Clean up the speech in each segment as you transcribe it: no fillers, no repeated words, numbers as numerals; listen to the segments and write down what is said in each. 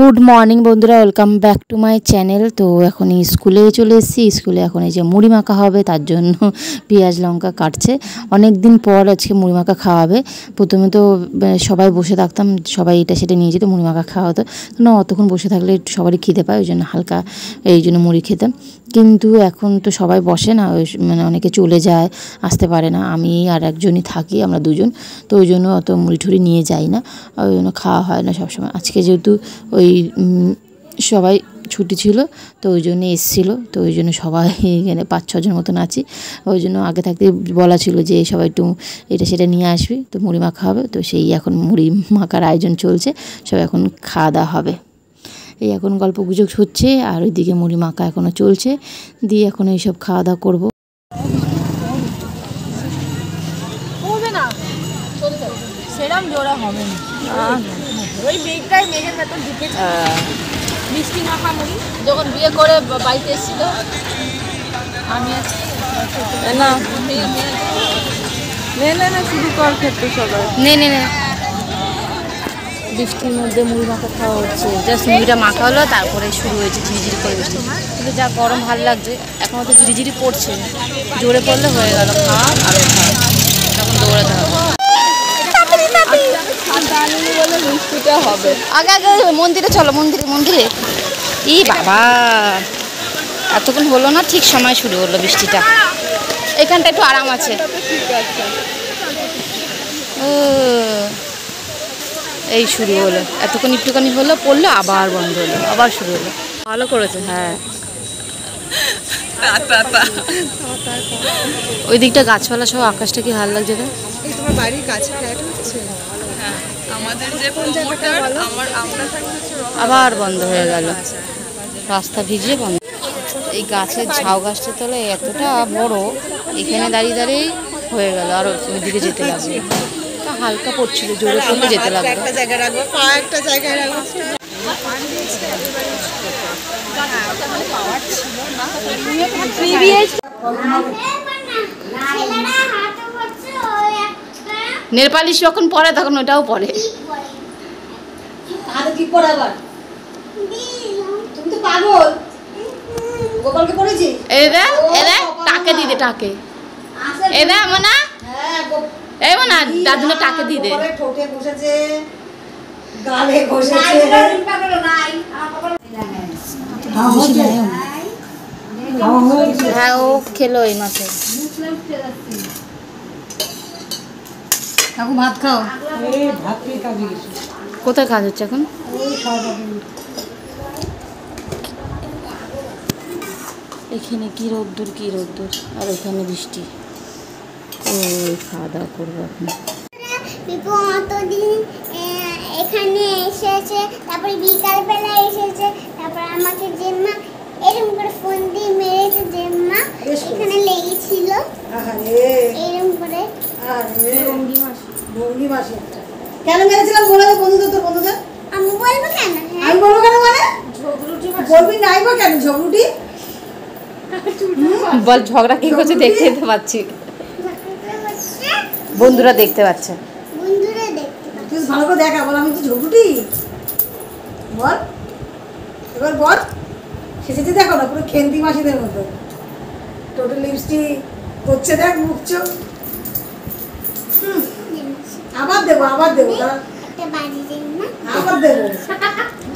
Good morning বন্ধুরা, welcome back to my channel. তো এখন স্কুলে চলে এসেছি। স্কুলে এখন এই যে মুড়ি মাখা হবে, তার জন্য পেঁয়াজ লঙ্কা কাটছে। অনেক দিন পর আজকে মুড়ি মাখা খাওয়াবে। প্রথমে তো সবাই বসে থাকতাম, সবাই এটা সেটা নিয়ে যেত, মুড়ি মাখা খাওয়া হতো না। অতক্ষণ বসে থাকলে সবারই খিদে পায়, ওই জন্য হালকা এই জন্য মুড়ি খেতাম। কিন্তু এখন তো সবাই বসে না, ওই মানে অনেকে চলে যায়, আসতে পারে না। আমি আর একজনই থাকি, আমরা দুজন। তো ওই জন্য অত মুড়ি ঠুড়ি নিয়ে যাই না, ওই জন্য খাওয়া হয় না সবসময়। আজকে যেহেতু ওই সবাই ছুটি ছিল, তো ওই জন্য এসেছিলো, তো ওই জন্য সবাই এখানে 5-6 জন মতন আছি। ওই জন্য আগে থাকতে বলা ছিল যে সবাই একটু এটা সেটা নিয়ে আসবি, তো মুড়ি মাখা হবে। তো সেই এখন মুড়ি মাখার আয়োজন চলছে, সব এখন খাওয়া দাওয়া হবে। এই এখন গল্প গুজব হচ্ছে, আর ওইদিকে মুড়ি মাখা এখনও চলছে, দিয়ে এখন এইসব খাওয়া দাওয়া করবো। সেরম জোড়া হবে না, ওই মেঘটাই মেঘের ভেতর ঢুকেছে। মিষ্টি মাখা মুড়ি যখন বিয়ে করে বাড়িতে এসেছিল, আমি আছি না না শুরু কর খেতে সবাই নে বৃষ্টির মধ্যে মুড়ি মাখা খাওয়া হচ্ছে। জাস্ট মুড়িটা মাখা হলো, তারপরে শুরু হয়েছে ঝিরিঝিরি করে বৃষ্টি। কিন্তু যা গরম ভালো লাগছে, এখন তো ঝিরিঝিরি পড়ছে, জোরে পড়লে হয়ে গেল খাওয়া আরও খাওয়া, তখন দৌড়াতে হবে। আগে আগে মন্দিরে চলো, মন্দিরে। ই বাবা, এতক্ষণ হলো না, ঠিক সময় শুরু হলো বৃষ্টিটা। এখানটা একটু আরাম আছে। এই শুরু হলো, এতক্ষণ একটুখানি হলো, পড়লো, আবার বন্ধ হলো, আবার শুরু হলো। ভালো করেছে, হ্যাঁ। ওই দিকটা গাছপালা সব, আকাশটা কি ভালো লাগছে। তোমার বাড়ির কাছে ফ্ল্যাট হচ্ছে, আমাদের যে কোন জায়গাটা আমরা আবার বন্ধ হয়ে গেল, রাস্তা ভিজে বন্ধ। এই গাছের ঝাউ গাছটা তলে এতটা বড়, এখানে দাঁড়িয়ে দাঁড়িয়ে হয়ে গেল, আর ওইদিকে যেতে লাগবে। হালকা পড়ছিল, জোরে পড়লে যেতে লাগবে। একটা জায়গায় রাখবো, পা একটা জায়গায় রাখবো। নেল পালিশ যখন পরে তখন ওটাও পরে। কি পরে আবার তুমি তো পাগল। গোপালকে পড়েছি, এদা টাকে দিদে, টাকে এদা মনা, এই মনা দাদুনে টাকে দিদে। ঠোঁটে বসেছে, গালে বসেছে। হ্যাঁ, ও খেলো এই মাসে। কাকু ভাত খাও। ভাত খেয়ে কাজে গেছি। কোথায় কাজ হচ্ছে এখন? এখানে কি রোদ্দুর, আর ওখানে বৃষ্টি। ওই খাওয়া দাওয়া করবো এখন। পিপু অতদিন এখানে এসেছে, তারপরে বিকালবেলা এসেছে, তারপর আমাকে জেম্মা এরকম করে ফোন দিয়ে মেরেছে। জেম্মা এখানে লেগেছিল এরকম করে। কেন মেরেছিলাম বলে দে বন্ধুদের, তোর বন্ধুদের। আমি বলবো কেন? আমি বলবো কেন মানে? বলবি নাই বা কেন? ঝগড়ুটি বল, ঝগড়া কি করছে দেখতে পাচ্ছি, বন্ধুরা দেখতে পাচ্ছে। তুই ভালো করে দেখা, বল আমি তো ঝগড়ুটি। বল এবার বল, সেসেতে দেখো না, পুরো খেন্তি মাসিদের মতো। টোটাল লিপস্টিক করছে, দেখ মুখ চোখ। আবার দেবো আবার দেবো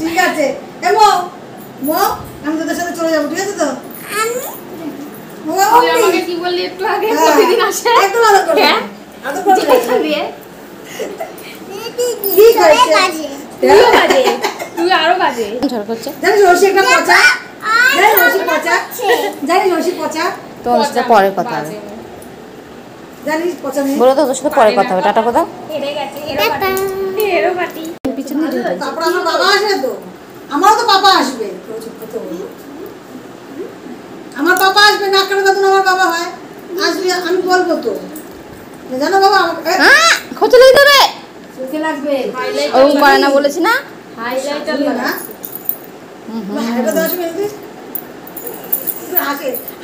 ঠিক আছে। আমি তোদের সাথে চলে যাবো, ঠিক আছে তো? কি বললি একটু আগে? প্রতিদিন আসে একদম ভালো করে তুই আরো বাজে ঝড় করছে। জানিস রসি একটা পচা, জানিস রসি পচা। তোমার সাথে পরে কথা হবে, জানিস পচা নেই। বলো তো, তোর সাথে পরে কথা হবে। টাটা কথা। পিছনে তারপর আমার বাবা আসবে, তো আমারও তো বাবা আসবে। আমার বাবা আসবে, না কেন তখন আমার বাবা হয় আসবে, আমি বলবো তো, জানো বাবা খোঁচা লেগে যাবে, চোখে লাগবে। ওরকম করে না বলেছি না? হাইলাইটার না, হাইলাইটার দেওয়ার সময়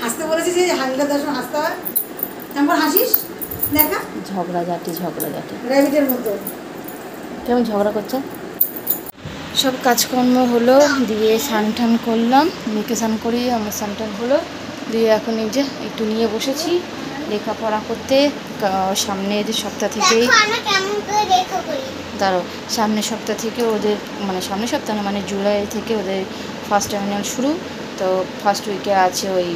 হাসতে বলেছি যে হাইলাইটার দেওয়ার সময় হাসতে হয়, এমন হাসিস দেখা। ঝগড়াঝাটি র্যাবিটের মতো কেমন ঝগড়া করছে। সব কাজকর্ম হলো, দিয়ে স্নান টান করলাম, মেয়েকে স্নান করিয়ে আমার স্নান টান হলো, দিয়ে এখন এই যে একটু নিয়ে বসেছি লেখাপড়া করতে। সামনের সপ্তাহ থেকেই দাঁড়ো, সামনের সপ্তাহ থেকে ওদের মানে সামনের সপ্তাহ না, মানে জুলাই থেকে ওদের ফার্স্ট টার্মিনাল শুরু। তো ফার্স্ট উইকে আছে ওই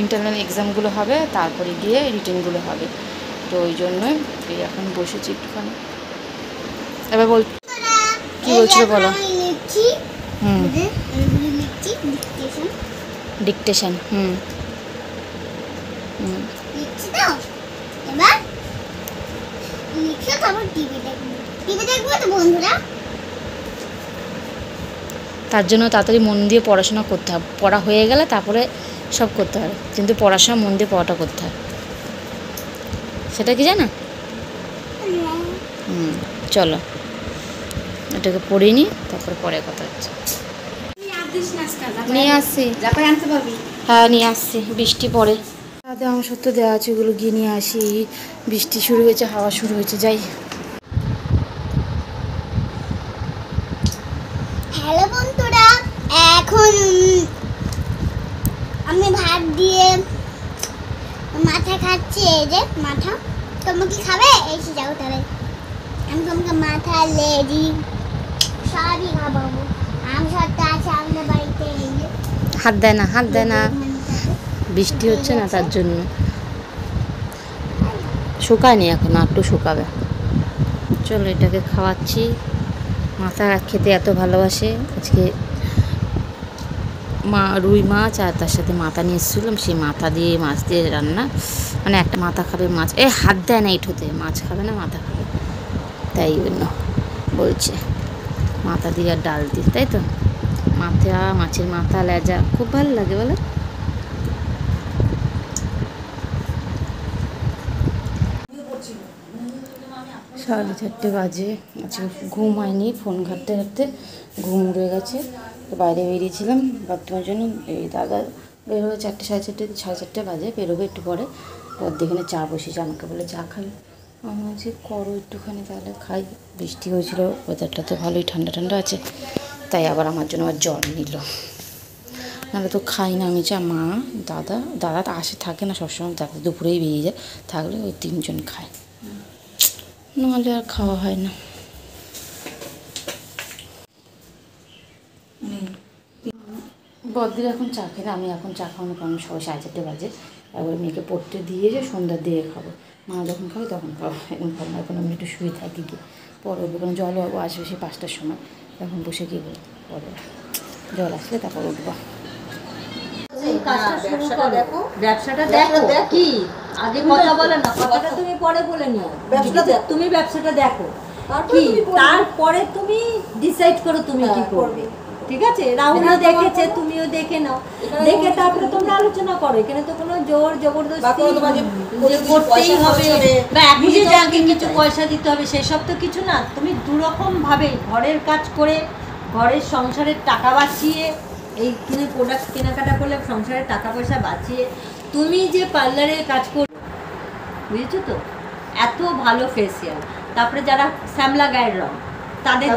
ইন্টারনাল এক্সামগুলো হবে, তারপরে গিয়ে রিটেনগুলো হবে। তো ওই জন্যই এখন বসেছি একটুখানি। এবার বল, কি বলছিল বলো? ডিকটেশন। তার জন্য তাড়াতাড়ি মন দিয়ে পড়াশোনা করতে হবে, পড়া হয়ে গেলে তারপরে সব করতে হবে, কিন্তু পড়াশোনা মন দিয়ে পড়াটা করতে হবে, সেটা কি জানো? চলো এটাকে পড়ে নি, তারপরে পরে কথা হচ্ছে। নিয়ে আসছি, হ্যাঁ নিয়ে আসছি, বৃষ্টি পড়ে। রাতে আমার সত্য দেওয়া আছে, ওগুলো গিয়ে নিয়ে আসি। বৃষ্টি শুরু হয়েছে, হাওয়া শুরু হয়েছে, যাই। হ্যালো বন্ধুরা, এখন আমি ভাত দিয়ে মাথা খাচ্ছি। এই যে মাথা, তোমরা কি খাবে? এসে যাও তাহলে, আমি তোমাকে মাথা লেডি সবই খাওয়াবো। আম সত্য আছে আমাদের বাড়িতে। এই যে হাত দেয় না, হাত দেয় না, বৃষ্টি হচ্ছে না তার জন্য শুকায়নি, এখন একটু শুকাবে। চলো এটাকে খাওয়াচ্ছি। মাথা খেতে এত ভালোবাসে। আজকে রুই মাছ আর তার সাথে মাথা নিয়ে এসেছিলাম, সেই মাথা দিয়ে মাছ দিয়ে রান্না, মানে একটা মাথা খাবে মাছ, হাত দেয় না এঠোতে, মাছ খাবে না মাথা খাবে, তাই জন্য বলছে মাথা দিয়ে আর ডাল দিয়ে, তাই তো। মাথা, মাছের মাথা, লেজা খুব ভালো লাগে বলে। সাড়ে 4টে বাজে, আজকে ঘুম হয়নি, ফোন ঘাঁটতে ঘাঁটতে ঘুম উড়ে গেছে। তো বাইরে বেরিয়েছিলাম বাথরুমের জন্য, এই দাদা বেরোবে 4টে, সাড়ে 4টে বাজে, বেরোবে একটু পরে। ওর এখানে চা বসেছে, আমাকে বলে চা খাবি, আমি বলছি করো একটুখানি তাহলে খাই। বৃষ্টি হয়েছিল, ওয়েদারটা তো ভালোই ঠান্ডা ঠান্ডা আছে, তাই আবার আমার জন্য আবার জল নিল, নাহলে তো খাই না আমি চা। মা, দাদা তো আসে থাকে না সবসময়, দাদা দুপুরেই বেরিয়ে যায়, থাকলে ওই 3জন খায়, নাহলে আর খাওয়া হয় না। বদ্দির এখন চা খেলে, আমি এখন চা খাওয়ানো, কারণ সবাই 4:30 বাজে, একবার মেয়েকে পড়তে দিয়ে যে সন্ধ্যার দিয়ে খাবো, মা যখন খাবে তখন খাবো, এখন খাবো না। এখন আমি একটু শুয়ে থাকি, গিয়ে পরে উঠবো, জল আসবে সেই 5টার সময়, এখন বসে গিয়ে পরে জল আসলে তারপর উঠবো। ব্যবসাটা দেখো কি আগে কথা বলে না, কথাটা তুমি পরে বলে নিও। তুমি ব্যবসাটা দেখো কি, তারপরে তুমি ডিসাইড করো তুমি কি করবে, ঠিক আছে? রাহুলও দেখেছে, তুমিও দেখে নাও, দেখে তারপরে তোমরা আলোচনা করো। এখানে তো কোনো জোর জবরদস্তি করতেই হবে বা এখনই যাকে কিছু পয়সা দিতে হবে সেসব তো কিছু না। তুমি দুরকম ভাবে ঘরের কাজ করে, ঘরের সংসারের টাকা বাঁচিয়ে, এই কিনে প্রোডাক্ট কেনাকাটা করলে সংসারের টাকা পয়সা বাঁচিয়ে তুমি যে পার্লারে কাজ করো, বুঝেছো তো? এত ভালো ফেসিয়াল, তারপরে যারা শ্যামলা গায়ের রং, তাদের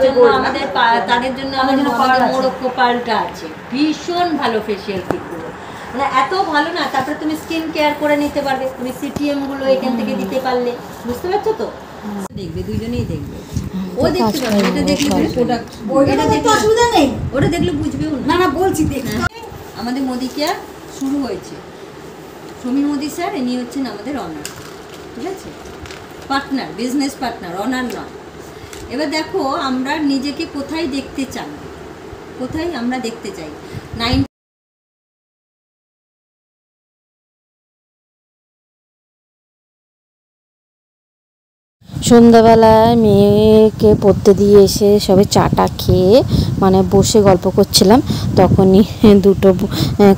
জন্য আমাদের মোরক্কো পার্লটা আছে, ভীষণ ভালো ফেসিয়াল কিটগুলো, মানে এত ভালো না। তারপরে তুমি স্কিন কেয়ার করে নিতে পারবে, তুমি সিটিএম গুলো এখান থেকে দিতে পারলে, বুঝতে পারছো তো? দেখবে, দুইজনেই দেখবে, ও দেখতে পাবে, এটা দেখলে প্রোডাক্ট, এটা দেখতে অসুবিধা নেই, ওটা দেখলে বুঝবেও না। না বলছি দেখি, আমাদের মোদি কেয়ার শুরু হয়েছে, সমীর মোদি স্যার, ইনি হচ্ছেন আমাদের অনার, ঠিক আছে? পার্টনার, বিজনেস পার্টনার, অনার নয়। এবার দেখো আমরা নিজেকে কোথায় দেখতে চাই, কোথায় আমরা দেখতে চাই। সন্ধ্যাবেলায় মেয়েকে পড়তে দিয়ে এসে সবে চাটা খেয়ে মানে বসে গল্প করছিলাম, তখনই দুটো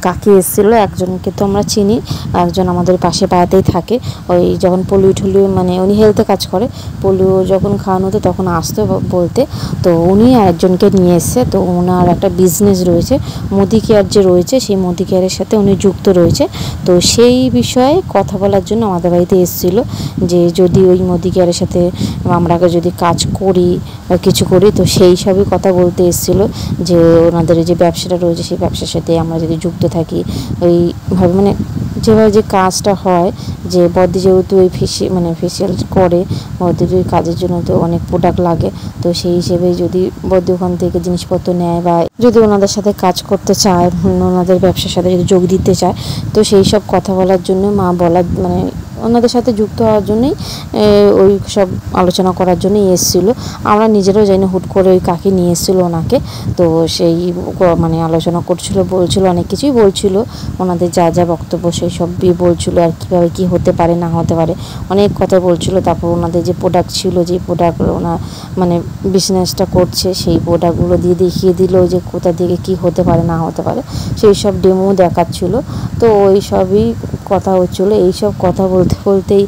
কাকি এসেছিলো। একজনকে তো আমরা চিনি, একজন আমাদের পাশে পাড়াতেই থাকে, ওই যখন পোলিও ঠুলিও মানে উনি হেলথে কাজ করে, পোলিও যখন খাওয়ানো হতো তখন আসতো বলতে। তো উনি আরেকজনকে নিয়ে এসছে। তো ওনার একটা বিজনেস রয়েছে, মোদি কেয়ার যে রয়েছে সেই মোদি কেয়ারের সাথে উনি যুক্ত রয়েছে। তো সেই বিষয়ে কথা বলার জন্য আমাদের বাড়িতে এসেছিলো, যে যদি ওই মোদি কেয়ারের সাথে আমরা যদি কাজ করি বা কিছু করি, তো সেই সবই কথা বলতে এসেছিলো, যে ওনাদের যে ব্যবসাটা রয়েছে সেই ব্যবসার সাথে আমরা যদি যুক্ত থাকি, ওইভাবে মানে যেভাবে যে কাজটা হয়, যে বদ্দি যেহেতু ওই ফেসিয়াল করে, বদ্দির ওই কাজের জন্য তো অনেক প্রোডাক্ট লাগে। তো সেই হিসেবে যদি বদ্দি ওখান থেকে জিনিসপত্র নেয় বা যদি ওনাদের সাথে কাজ করতে চায়, ওনাদের ব্যবসার সাথে যদি যোগ দিতে চায়, তো সেই সব কথা বলার জন্য মা বলার মানে ওনাদের সাথে যুক্ত হওয়ার জন্যই ওই সব আলোচনা করার জন্যই এসেছিলো। আমরা নিজেরাও জানি হুট করে ওই কাকি নিয়ে এসেছিলো ওনাকে। তো সেই মানে আলোচনা করছিলো, বলছিল অনেক কিছুই বলছিল, ওনাদের যা যা বক্তব্য সেই সবই বলছিল, আর কীভাবে কী হতে পারে না হতে পারে অনেক কথা বলছিল। তারপর ওনাদের যে প্রোডাক্ট ছিল, যে প্রোডাক্টগুলো ওনার মানে বিজনেসটা করছে, সেই প্রোডাক্টগুলো দিয়ে দেখিয়ে দিল যে কোথা থেকে কী হতে পারে না হতে পারে, সেই সব ডেমো দেখাচ্ছিল। তো ওই সবই কথা হচ্ছিলো। এইসব কথা বলতে বলতেই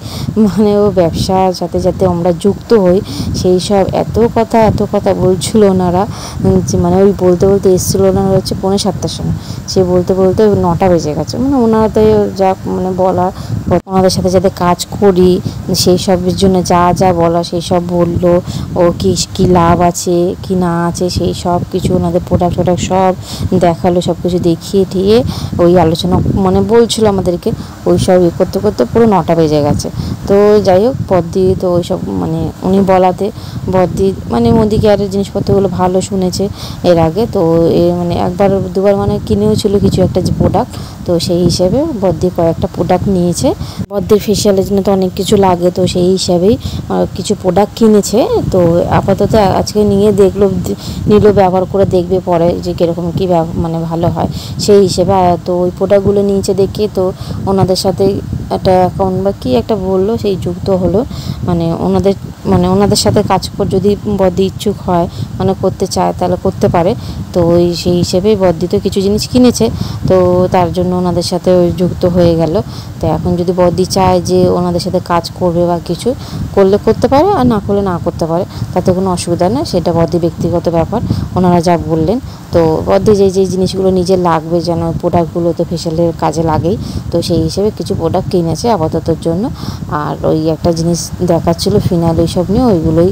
মানে ও ব্যবসার সাথে যাতে আমরা যুক্ত হই, সেই সব এত কথা বলছিল ওনারা, যে মানে ওই বলতে বলতে এসেছিলো ওনারা হচ্ছে 6:45টার সময়, সে বলতে বলতে 9টা বেজে গেছে। মানে ওনাদের যা মানে বলার, ওনাদের সাথে যাতে কাজ করি সেই সবের জন্য যা যা বলা সেই সব বললো। ও কী লাভ আছে কি না আছে সেই সব কিছু ওনাদের প্রোডাক্ট সব দেখালো, সব কিছু দেখিয়ে ঠিয়ে ওই আলোচনা মানে বলছিল আমাদেরকে। ওই সব করতে করতে পুরো 9টা বেজে গেছে। তো যাই হোক, বদ্দি তো ওই সব মানে উনি বলাতে বদ্দি মানে মোদি কেয়ারের জিনিসপত্রগুলো ভালো শুনেছে এর আগে। তো মানে একবার দুবার মানে কিনেও ছিল কিছু একটা যে প্রোডাক্ট। তো সেই হিসেবে বদ্দি কয়েকটা প্রোডাক্ট নিয়েছে। বদ্দির ফেসিয়ালের জন্য তো অনেক কিছু লাগে, তো সেই হিসাবেই কিছু প্রোডাক্ট কিনেছে। তো আপাতত আজকে নিয়ে নিল, ব্যবহার করে দেখবে পরে যে কীরকম কী মানে ভালো হয় সেই হিসেবে। তো ওই প্রোডাক্টগুলো নিয়েছে দেখে তো ওনাদের সাথে একটা অ্যাকাউন্ট বা কী একটা বললো, সেই যুক্ত হলো। মানে ওনাদের সাথে কাজ যদি বদ্দি ইচ্ছুক হয়, মানে করতে চায় তাহলে করতে পারে। তো ওই সেই হিসেবেই বদ্দি তো কিছু জিনিস কিনেছে, তো তার জন্য ওনাদের সাথে ওই যুক্ত হয়ে গেল। তো এখন যদি বদ্দি চায় যে ওনাদের সাথে কাজ করবে বা কিছু করলে করতে পারে, আর না করলে না করতে পারে, তাতে কোনো অসুবিধা নেই। সেটা বদ্দি ব্যক্তিগত ব্যাপার, ওনারা যা বললেন। তো বদ্দি যেই জিনিসগুলো নিজের লাগবে, যেন প্রোডাক্টগুলো তো ফেসিয়ালের কাজে লাগেই, তো সেই হিসেবে কিছু প্রোডাক্ট কিনেছে আপাততর জন্য। আর ওই একটা জিনিস দেখাচ্ছিলো ফিনাইল এইসব নিয়ে, ওইগুলোই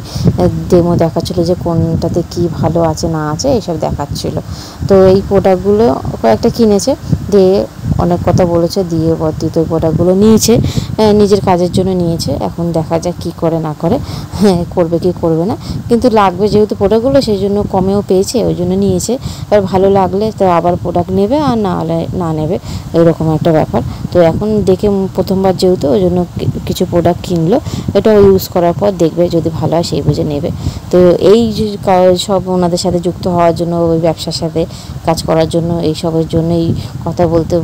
ডেমো দেখাচ্ছিলো যে কোনটাতে কি ভালো আছে না আছে এইসব দেখাচ্ছিলো। তো এই প্রোডাক্টগুলো কয়েকটা কিনেছে, দিয়ে অনেক কথা বলেছে, দিয়ে বদ্দি তো প্রোডাক্টগুলো নিয়েছে, নিজের কাজের জন্য নিয়েছে। এখন দেখা যাক কী করে না করে, করবে কি করবে না, কিন্তু লাগবে যেহেতু প্রোডাক্টগুলো, সেই জন্য কমেও পেয়েছে ওই জন্য নিয়েছে। এবার ভালো লাগলে তো আবার প্রোডাক্ট নেবে, আর না হলে না নেবে, এরকম একটা ব্যাপার। তো এখন দেখে প্রথমবার যেহেতু ওই জন্য কিছু প্রোডাক্ট কিনলো, এটা ইউজ করার পর দেখবে যদি ভালো হয় সেই বুঝে নেবে। তো এই সব ওনাদের সাথে যুক্ত হওয়ার জন্য, ওই ব্যবসার সাথে কাজ করার জন্য, এই সবের জন্য এই কথা বলতে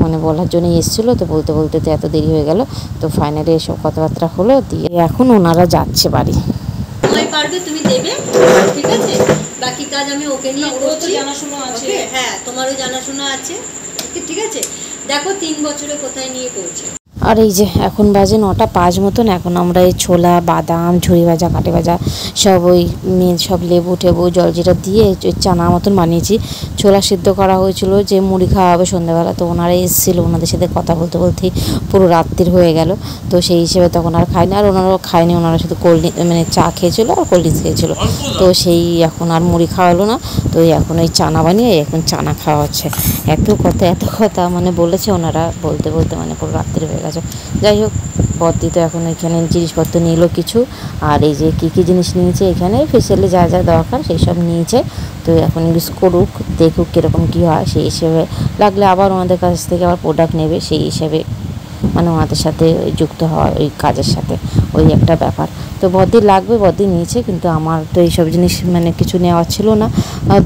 মানে বলার জন্যই এসেছিলো। তো বলতে বলতে তো এত দেরি হয়ে গেল। তো ফাইনালি এসব কথাবার্তা হলো, দিয়ে এখন ওনারা যাচ্ছে বাড়ি। সময় পারবে তুমি দেবে, ঠিক আছে? বাকি কাজ আমি ওকে নিয়ে করছি, জানাশোনা আছে। হ্যাঁ, তোমারও জানাশোনা আছে, ঠিক আছে? দেখো 3 বছরে কোথায় নিয়ে পৌঁছে। আর এই যে এখন বাজে 9টা 5 মতন। এখন আমরা এই ছোলা, বাদাম, ঝুড়ি ভাজা, কাটে ভাজা সব ওই সব লেবু টেবু জলজিরা দিয়ে চানা মতন বানিয়েছি। ছোলা সিদ্ধ করা হয়েছিল যে মুড়ি খাওয়া হবে সন্ধ্যাবেলা। তো ওনারা এসেছিলো, ওনাদের সাথে কথা বলতে বলতেই পুরো রাত্রির হয়ে গেল। তো সেই হিসেবে তখন আর খাইনি, আর ওনারাও খায়নি, ওনারা শুধু মানে চা খেয়েছিলো আর কোল্ড ড্রিঙ্কস খেয়েছিলো। তো সেই এখন আর মুড়ি খাওয়ালো না। তো এখন ওই চানা বানিয়ে এখন চানা খাওয়া হচ্ছে। এত কথা মানে বলেছে ওনারা, বলতে বলতে মানে পুরো রাত্রি হয়ে গেছে। যাই হোক, বদ্দি তো এখন এখানে জিনিসপত্র নিল কিছু, আর এই যে কী জিনিস নিয়েছে এখানে ফেসিয়ালে যা যা দরকার সেই সব নিয়েছে। তো এখন ইউজ করুক, দেখুক কীরকম কী হয়, সেই হিসেবে লাগলে আবার ওনাদের কাছ থেকে আবার প্রোডাক্ট নেবে, সেই হিসেবে মানে ওনাদের সাথে যুক্ত হওয়া ওই কাজের সাথে, ওই একটা ব্যাপার। তো বদ্দি লাগবে, বদ্দি নিয়েছে, কিন্তু আমার তো এইসব জিনিস মানে কিছু নেওয়ার ছিল না,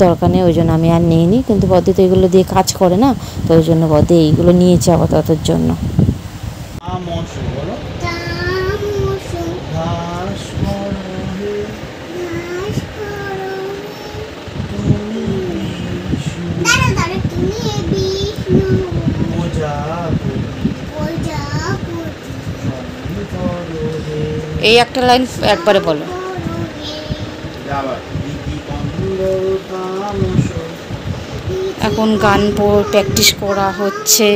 দরকার নেই, ওই জন্য আমি আর নিইনি। কিন্তু বদ্দি তো এগুলো দিয়ে কাজ করে না, তো ওই জন্য বদ্দি এইগুলো নিয়েছে আপাততর জন্য। তুমি এই একটা লাইন একবারে বলো। এখন গান প্র্যাকটিস করা হচ্ছে।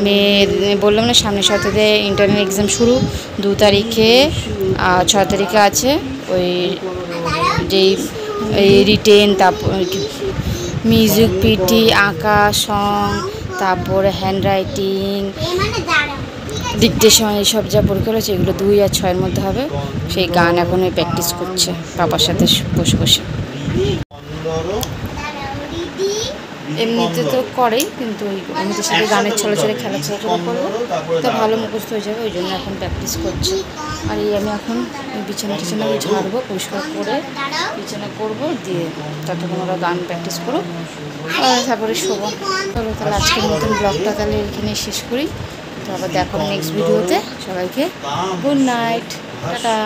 মেয়ের বললাম না সামনের সপ্তাহে ইন্টারনাল এক্সাম শুরু, 2 তারিখে 6 তারিখে আছে ওই যেই রিটেন, তারপর মিউজিক, পিটি, আঁকা, সং, তারপরে হ্যান্ড রাইটিং, ডিকটেশন, এইসব যা পরীক্ষা রয়েছে এগুলো 2 আর 6-এর মধ্যে হবে। সেই গান এখন প্র্যাকটিস করছে বাবার সাথে বসে বসে। এমনিতে তো করেই, কিন্তু ওই এমনিতে সাথে গানের ছলে ছলে খেলাধুলা করবো তো ভালো মুখস্থ হয়ে যাবে, ওই জন্য এখন প্র্যাকটিস করছি। আর এই আমি এখন বিছানা টিছানা ঝাড়বো, পরিষ্কার করে বিছানা করবো, দিয়ে ততক্ষণ ওরা গান প্র্যাকটিস করো আর তারপরে শোবো। চলো তাহলে আজকের মতন ব্লগটা তাহলে এখানে শেষ করি। তো আবার দেখো নেক্সট ভিডিওতে। সবাইকে গুড নাইট, টাটা।